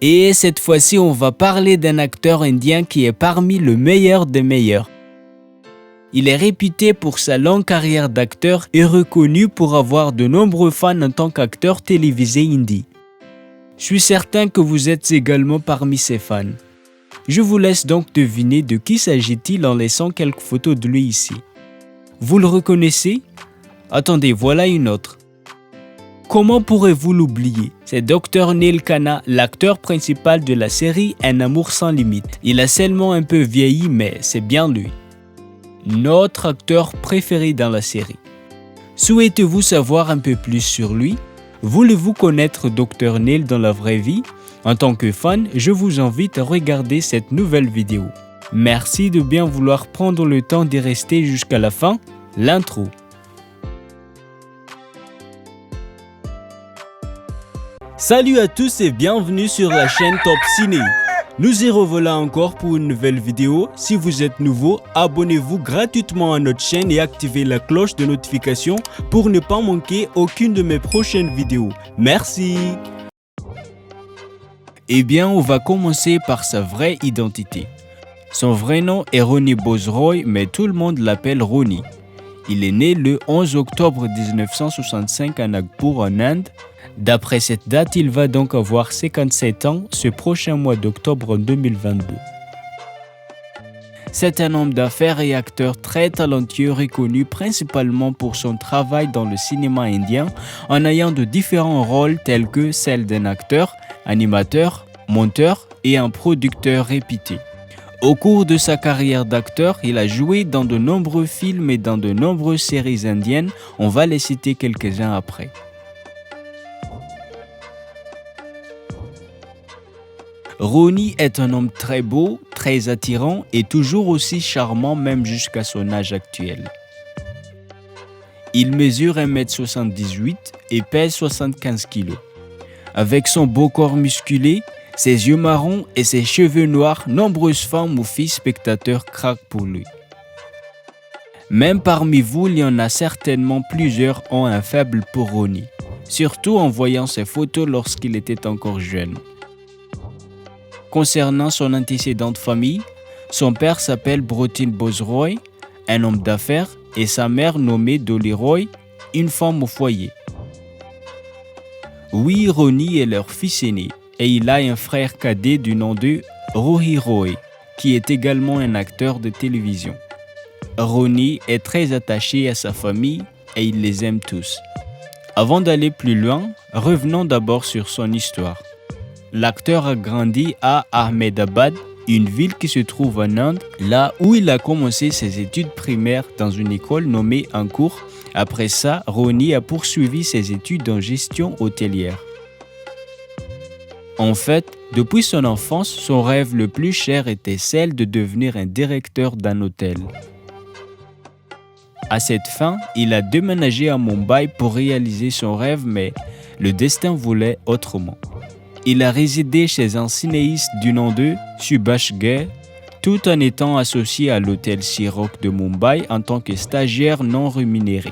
Et cette fois-ci, on va parler d'un acteur indien qui est parmi le meilleur des meilleurs. Il est réputé pour sa longue carrière d'acteur et reconnu pour avoir de nombreux fans en tant qu'acteur télévisé hindi. Je suis certain que vous êtes également parmi ses fans. Je vous laisse donc deviner de qui s'agit-il en laissant quelques photos de lui ici. Vous le reconnaissez? Attendez, voilà une autre. Comment pourrez-vous l'oublier? C'est Dr Neil Khanna, l'acteur principal de la série Un amour sans limite. Il a seulement un peu vieilli, mais c'est bien lui. Notre acteur préféré dans la série. Souhaitez-vous savoir un peu plus sur lui? Voulez-vous connaître Dr Neil dans la vraie vie? En tant que fan, je vous invite à regarder cette nouvelle vidéo. Merci de bien vouloir prendre le temps d'y rester jusqu'à la fin. L'intro. Salut à tous et bienvenue sur la chaîne Top Ciné. Nous y revoilà encore pour une nouvelle vidéo. Si vous êtes nouveau, abonnez-vous gratuitement à notre chaîne et activez la cloche de notification pour ne pas manquer aucune de mes prochaines vidéos. Merci. Eh bien, on va commencer par sa vraie identité. Son vrai nom est Ronnie Bose Roy, mais tout le monde l'appelle Ronnie. Il est né le 11 octobre 1965 à Nagpur en Inde. D'après cette date, il va donc avoir 57 ans ce prochain mois d'octobre 2022. C'est un homme d'affaires et acteur très talentueux reconnu principalement pour son travail dans le cinéma indien en ayant de différents rôles tels que celle d'un acteur, animateur, monteur et un producteur réputé. Au cours de sa carrière d'acteur, il a joué dans de nombreux films et dans de nombreuses séries indiennes. On va les citer quelques-uns après. Ronnie est un homme très beau, très attirant et toujours aussi charmant même jusqu'à son âge actuel. Il mesure 1m78 et pèse 75 kg. Avec son beau corps musculé, ses yeux marrons et ses cheveux noirs, nombreuses femmes ou filles spectateurs craquent pour lui. Même parmi vous, il y en a certainement plusieurs ont un faible pour Ronnie, surtout en voyant ses photos lorsqu'il était encore jeune. Concernant son antécédent de famille, son père s'appelle Brotin Bose Roy, un homme d'affaires, et sa mère nommée Dolly Roy, une femme au foyer. Oui, Ronnie est leur fils aîné, et il a un frère cadet du nom de Rohit Roy, qui est également un acteur de télévision. Ronnie est très attaché à sa famille et il les aime tous. Avant d'aller plus loin, revenons d'abord sur son histoire. L'acteur a grandi à Ahmedabad, une ville qui se trouve en Inde, là où il a commencé ses études primaires dans une école nommée Ankur. Après ça, Ronnie a poursuivi ses études en gestion hôtelière. En fait, depuis son enfance, son rêve le plus cher était celle de devenir un directeur d'un hôtel. À cette fin, il a déménagé à Mumbai pour réaliser son rêve, mais le destin voulait autrement. Il a résidé chez un cinéaste du nom de Subhash Ghai, tout en étant associé à l'hôtel Siroc de Mumbai en tant que stagiaire non rémunéré.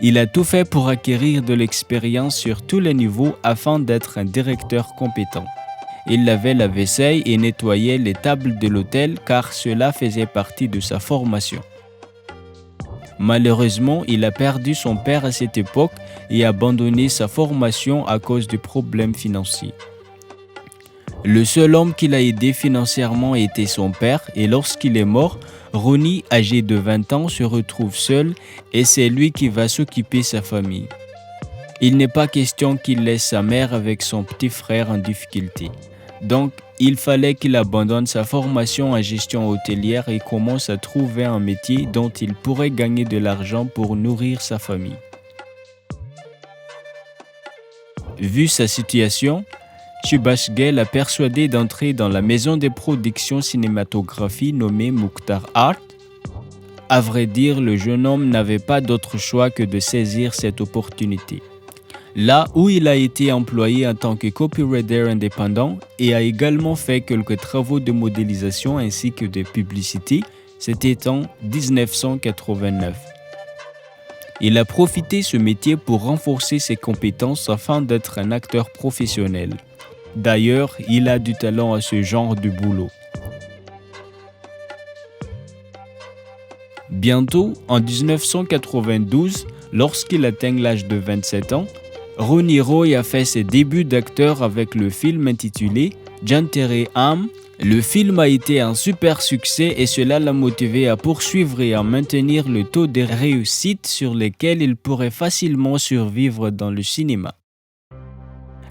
Il a tout fait pour acquérir de l'expérience sur tous les niveaux afin d'être un directeur compétent. Il lavait la vaisselle et nettoyait les tables de l'hôtel car cela faisait partie de sa formation. Malheureusement, il a perdu son père à cette époque et a abandonné sa formation à cause de problèmes financiers. Le seul homme qui l'a aidé financièrement était son père et lorsqu'il est mort, Ronnie, âgé de 20 ans, se retrouve seul et c'est lui qui va s'occuper de sa famille. Il n'est pas question qu'il laisse sa mère avec son petit frère en difficulté. Donc, il fallait qu'il abandonne sa formation en gestion hôtelière et commence à trouver un métier dont il pourrait gagner de l'argent pour nourrir sa famille. Vu sa situation, Subhash Ghai l'a persuadé d'entrer dans la maison de production cinématographie nommée Mukhtar Art. À vrai dire, le jeune homme n'avait pas d'autre choix que de saisir cette opportunité. Là où il a été employé en tant que copywriter indépendant et a également fait quelques travaux de modélisation ainsi que de publicité, c'était en 1989. Il a profité ce métier pour renforcer ses compétences afin d'être un acteur professionnel. D'ailleurs, il a du talent à ce genre de boulot. Bientôt, en 1992, lorsqu'il atteint l'âge de 27 ans, Ronnie Roy a fait ses débuts d'acteur avec le film intitulé Jantere Am. Le film a été un super succès et cela l'a motivé à poursuivre et à maintenir le taux de réussite sur lesquels il pourrait facilement survivre dans le cinéma.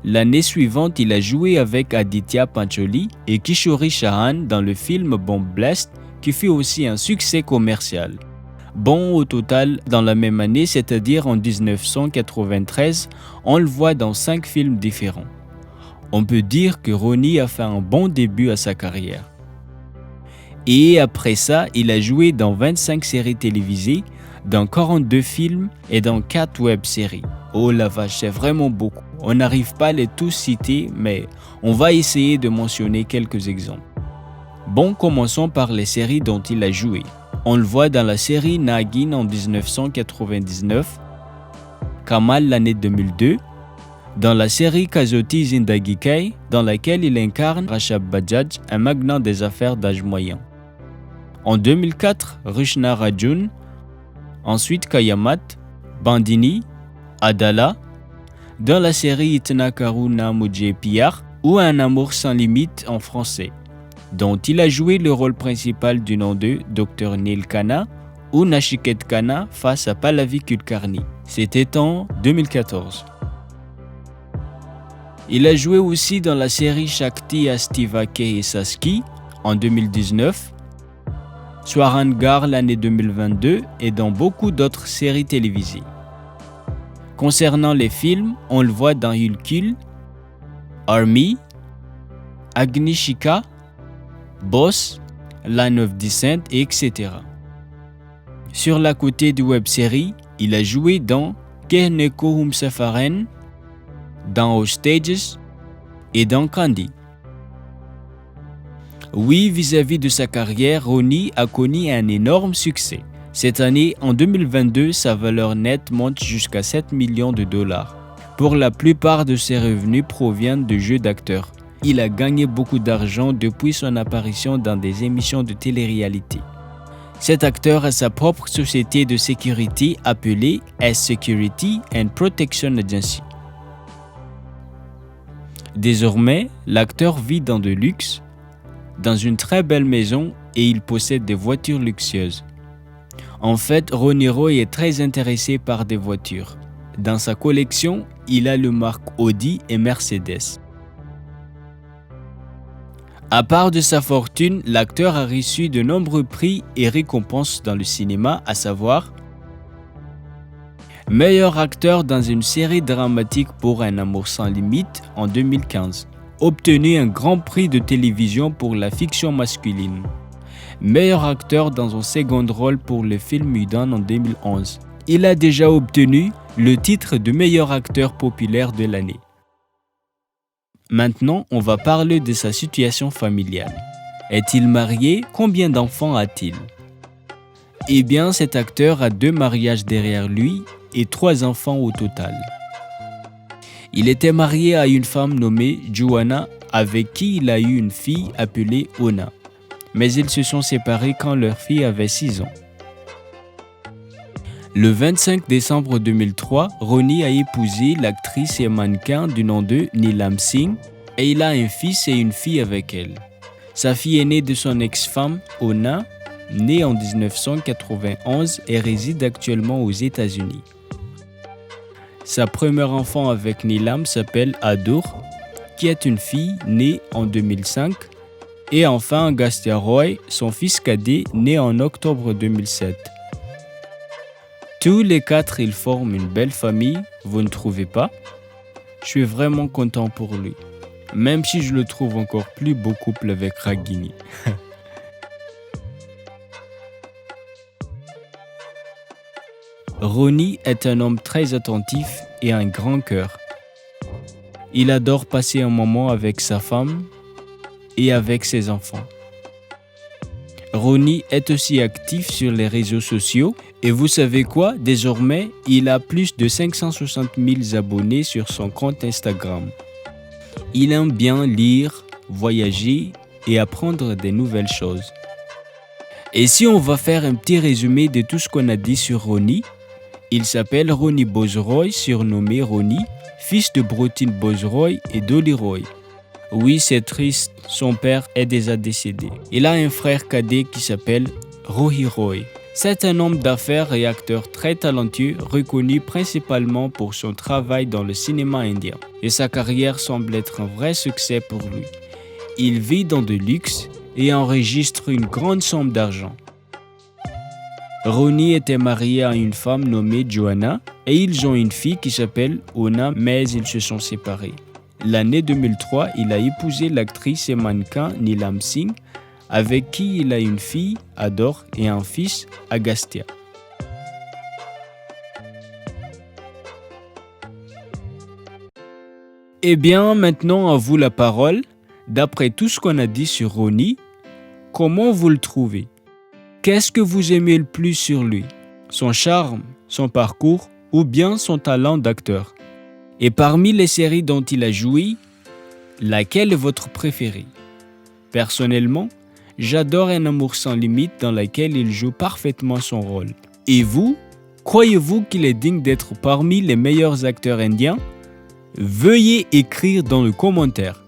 L'année suivante, il a joué avec Aditya Pancholi et Kishori Shahan dans le film Bomb Blast, qui fut aussi un succès commercial. Bon, au total, dans la même année, c'est-à-dire en 1993, on le voit dans 5 films différents. On peut dire que Ronnie a fait un bon début à sa carrière. Et après ça, il a joué dans 25 séries télévisées, dans 42 films et dans 4 web-séries. Oh la vache, c'est vraiment beaucoup. On n'arrive pas à les tous citer, mais on va essayer de mentionner quelques exemples. Bon, commençons par les séries dont il a joué. On le voit dans la série Nagin en 1999, Kamal l'année 2002, dans la série Kazoti Zindagi Kai, dans laquelle il incarne Rashab Bajaj, un magnat des affaires d'âge moyen. En 2004, Rishna Rajun, ensuite Kayamat, Bandini, Adala, dans la série Itna Karuna Mujhe Piyar ou Un amour sans limite en français, dont il a joué le rôle principal du nom de Dr Neil Khanna ou Nachiket Khanna face à Pallavi Kulkarni. C'était en 2014. Il a joué aussi dans la série Shakti Astivake et Saski en 2019, Swarangar l'année 2022 et dans beaucoup d'autres séries télévisées. Concernant les films, on le voit dans Hulkul, Army, Agnishika, Boss, Line of Descent, etc. Sur la côté du web-série, il a joué dans Kehneko Humsafaren, dans Hostages et dans Candy. Oui, vis-à-vis de sa carrière, Ronnie a connu un énorme succès. Cette année, en 2022, sa valeur nette monte jusqu'à 7 millions de dollars. Pour la plupart de ses revenus proviennent de jeux d'acteurs. Il a gagné beaucoup d'argent depuis son apparition dans des émissions de télé-réalité. Cet acteur a sa propre société de sécurité appelée S-Security and Protection Agency. Désormais, l'acteur vit dans de luxe, dans une très belle maison et il possède des voitures luxueuses. En fait, Ronnie Roy est très intéressé par des voitures. Dans sa collection, il a les marques Audi et Mercedes. À part de sa fortune, l'acteur a reçu de nombreux prix et récompenses dans le cinéma, à savoir meilleur acteur dans une série dramatique pour Un amour sans limite en 2015, obtenu un grand prix de télévision pour la fiction masculine. Meilleur acteur dans un second rôle pour le film Mudan en 2011. Il a déjà obtenu le titre de meilleur acteur populaire de l'année. Maintenant, on va parler de sa situation familiale. Est-il marié? Combien d'enfants a-t-il? Eh bien, cet acteur a 2 mariages derrière lui et 3 enfants au total. Il était marié à une femme nommée Joanna avec qui il a eu une fille appelée Ona. Mais ils se sont séparés quand leur fille avait 6 ans. Le 25 décembre 2003, Ronnie a épousé l'actrice et mannequin du nom de Neelam Singh et il a un fils et une fille avec elle. Sa fille est née de son ex-femme, Ona, née en 1991 et réside actuellement aux États-Unis. Sa première enfant avec Neelam s'appelle Adur, qui est une fille née en 2005. Et enfin, Agastya Roy, son fils cadet, né en octobre 2007. Tous les 4, ils forment une belle famille, vous ne trouvez pas? Je suis vraiment content pour lui, même si je le trouve encore plus beau couple avec Ragini. Ronnie est un homme très attentif et un grand cœur. Il adore passer un moment avec sa femme et avec ses enfants. Ronnie est aussi actif sur les réseaux sociaux et vous savez quoi? Désormais, il a plus de 560 000 abonnés sur son compte Instagram. Il aime bien lire, voyager et apprendre des nouvelles choses. Et si on va faire un petit résumé de tout ce qu'on a dit sur Ronnie, il s'appelle Ronnie Bozroy, surnommé Ronnie, fils de Brotine Bozroy et Dolly Roy. Oui, c'est triste, son père est déjà décédé. Il a un frère cadet qui s'appelle Rohi Roy. C'est un homme d'affaires et acteur très talentueux, reconnu principalement pour son travail dans le cinéma indien. Et sa carrière semble être un vrai succès pour lui. Il vit dans le luxe et enregistre une grande somme d'argent. Ronnie était marié à une femme nommée Joanna et ils ont une fille qui s'appelle Ona, mais ils se sont séparés. L'année 2003, il a épousé l'actrice et mannequin Neelam Singh, avec qui il a une fille, Adore, et un fils, Agastya. Eh bien, maintenant à vous la parole. D'après tout ce qu'on a dit sur Ronnie, comment vous le trouvez? Qu'est-ce que vous aimez le plus sur lui? Son charme, son parcours ou bien son talent d'acteur? Et parmi les séries dont il a joué, laquelle est votre préférée? Personnellement, j'adore Un amour sans limite dans laquelle il joue parfaitement son rôle. Et vous, croyez-vous qu'il est digne d'être parmi les meilleurs acteurs indiens? Veuillez écrire dans le commentaire.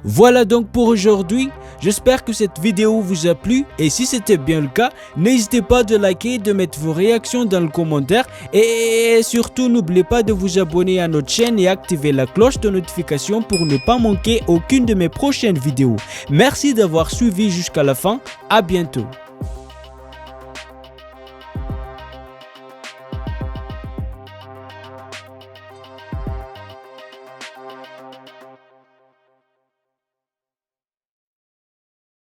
Voilà donc pour aujourd'hui. J'espère que cette vidéo vous a plu et si c'était bien le cas, n'hésitez pas de liker, de mettre vos réactions dans le commentaire et surtout n'oubliez pas de vous abonner à notre chaîne et activer la cloche de notification pour ne pas manquer aucune de mes prochaines vidéos. Merci d'avoir suivi jusqu'à la fin. À bientôt.